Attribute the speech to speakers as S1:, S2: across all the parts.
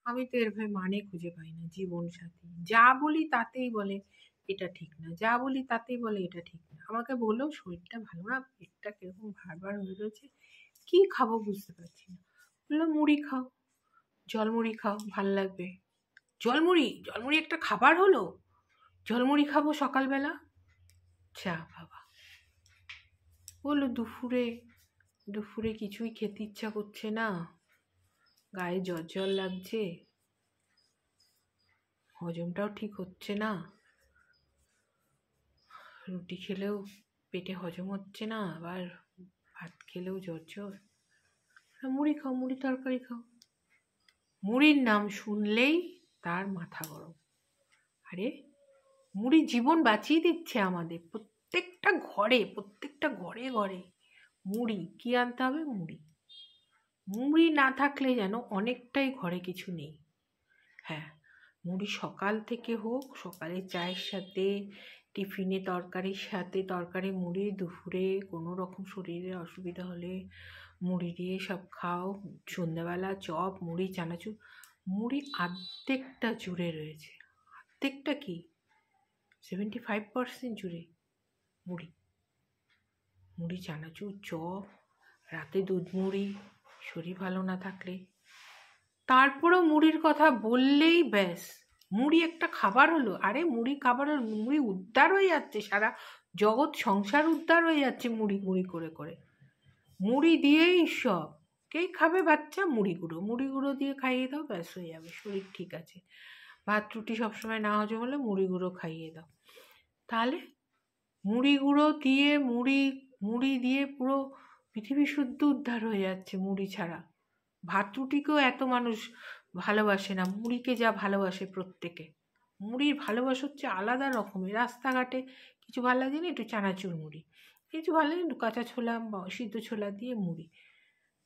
S1: আমি তো এর ভাই মানে খুঁজে পাই না। জীবন সাথী যা বলি তাতেই বলে এটা ঠিক না, যা বলি তাতেই বলে এটা ঠিক না। আমাকে বললেও শরীরটা ভালো না, পেটটা কিরকম ভারবার হয়ে রয়েছে, কি খাবো বুঝতে পারছি না। বললো মুড়ি খাও, জলমুড়ি খাও, ভাল লাগবে। জলমুড়ি, জলমুড়ি একটা খাবার হলো? জলমুড়ি খাবো সকালবেলা? যা বাবা। বললো দুপুরে, দুপুরে কিছুই খেতে ইচ্ছা করছে না, গায়ে জ্বর জ্বর লাগছে, হজমটাও ঠিক হচ্ছে না, রুটি খেলেও পেটে হজম হচ্ছে না, আবার ভাত খেলেও জ্বর জ্বর। মুড়ি খাও, মুড়ি তরকারি খাও। মুড়ির নাম শুনলেই তার মাথা গরম। আরে মুড়ি জীবন বাঁচিয়ে দিচ্ছে আমাদের, প্রত্যেকটা ঘরে, প্রত্যেকটা ঘরে ঘরে মুড়ি। কি আনতে হবে? মুড়ি। মুড়ি না থাকলে যেন অনেকটাই ঘরে কিছু নেই। হ্যাঁ, মুড়ি সকাল থেকে হোক, সকালে চায়ের সাথে, টিফিনে তরকারির সাথে, তরকারি মুড়ি, দুপুরে কোনো রকম শরীরে অসুবিধা হলে মুড়ি দিয়ে সব খাও, সন্ধ্যাবেলা চপ, মুড়ি, চানাচুর। মুড়ি অর্ধেকটা জুড়ে রয়েছে। অর্ধেকটা কি, 75% জুড়ে মুড়ি। মুড়ি, চানাচুর, চপ, রাতে দুধ মুড়ি, শরীর ভালো না থাকলে। তারপরেও মুড়ির কথা বললেই ব্যাস, মুড়ি একটা খাবার হলো? আরে মুড়ি খাবার হলো, মুড়ি উদ্ধার হয়ে যাচ্ছে, সারা জগৎ সংসার উদ্ধার হয়ে যাচ্ছে মুড়ি মুড়ি করে করে। মুড়ি দিয়েই সব। কে খাবে বাচ্চা? মুড়ি গুঁড়ো, মুড়ি গুঁড়ো দিয়ে খাইয়ে দাও, ব্যাস হয়ে যাবে, শরীর ঠিক আছে। ভাত রুটি সবসময় না হজম হলে মুড়ি গুঁড়ো খাইয়ে দাও। তাহলে মুড়ি গুঁড়ো দিয়ে, মুড়ি মুড়ি দিয়ে পুরো পৃথিবী শুদ্ধ উদ্ধার হয়ে যাচ্ছে মুড়ি ছাড়া। ভাত রুটিকেও এত মানুষ ভালোবাসে না, মুড়িকে যা ভালোবাসে প্রত্যেকে। মুড়ির ভালোবাসা হচ্ছে আলাদা রকমের। রাস্তাঘাটে কিছু ভালো লাগে না, একটু চানাচুর মুড়ি, কিছু ভালো লাগে একটু কাঁচা ছোলা বা সিদ্ধ ছোলা দিয়ে মুড়ি।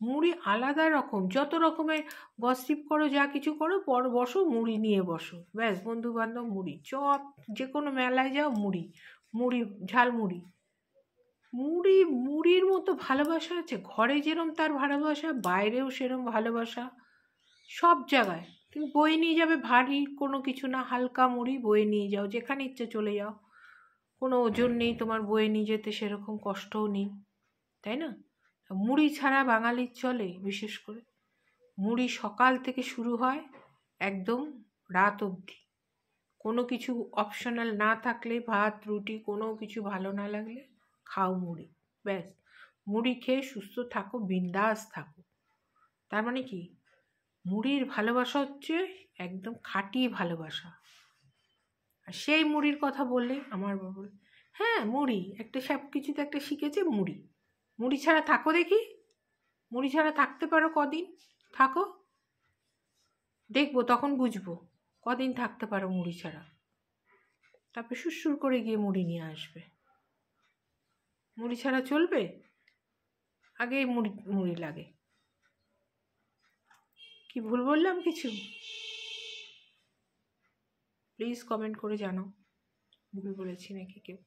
S1: মুড়ি আলাদা রকম। যত রকমের গসিপ করো, যা কিছু করো, পর বসো মুড়ি নিয়ে বসো, ব্যাস। বন্ধু বান্ধব মুড়ি, চপ, যে কোনো মেলায় যাও মুড়ি, মুড়ি, ঝালমুড়ি। মুড়ি, মুড়ির মতো ভালোবাসা আছে? ঘরে যেরম তার ভালোবাসা, বাইরেও সেরম ভালোবাসা। সব জায়গায় তুমি বয়ে নিয়ে যাবে, ভারী কোনো কিছু না, হালকা মুড়ি বয়ে নিয়ে যাও, যেখানে ইচ্ছে চলে যাও, কোনো ওজন নেই তোমার বয়ে নিয়ে যেতে, সেরকম কষ্টও নেই, তাই না? মুড়ি ছাড়া বাঙালির চলে? বিশেষ করে মুড়ি সকাল থেকে শুরু হয় একদম রাত অবধি। কোনো কিছু অপশনাল না থাকলে, ভাত রুটি কোনো কিছু ভালো না লাগলে খাও মুড়ি, ব্যাস। মুড়ি খেয়ে সুস্থ থাকো, বিন্দাস থাকো। তার মানে কি, মুড়ির ভালোবাসা হচ্ছে একদম খাঁটি ভালোবাসা। আর সেই মুড়ির কথা বললে আমার বাবা, হ্যাঁ মুড়ি একটা, সব কিছুতে একটা শিখেছে মুড়ি। মুড়ি ছাড়া থাকো দেখি, মুড়ি ছাড়া থাকতে পারো কদিন, থাকো, দেখবো, তখন বুঝবো কদিন থাকতে পারো মুড়ি ছাড়া। তারপরে সুরসুর করে গিয়ে মুড়ি নিয়ে আসবে। মুড়ি ছাড়া চলবে? আগে মুড়ি মুড়ি লাগে। কি ভুল বললাম কিছু? প্লিজ কমেন্ট করে জানাও ভুল বলেছি নাকি কেউ।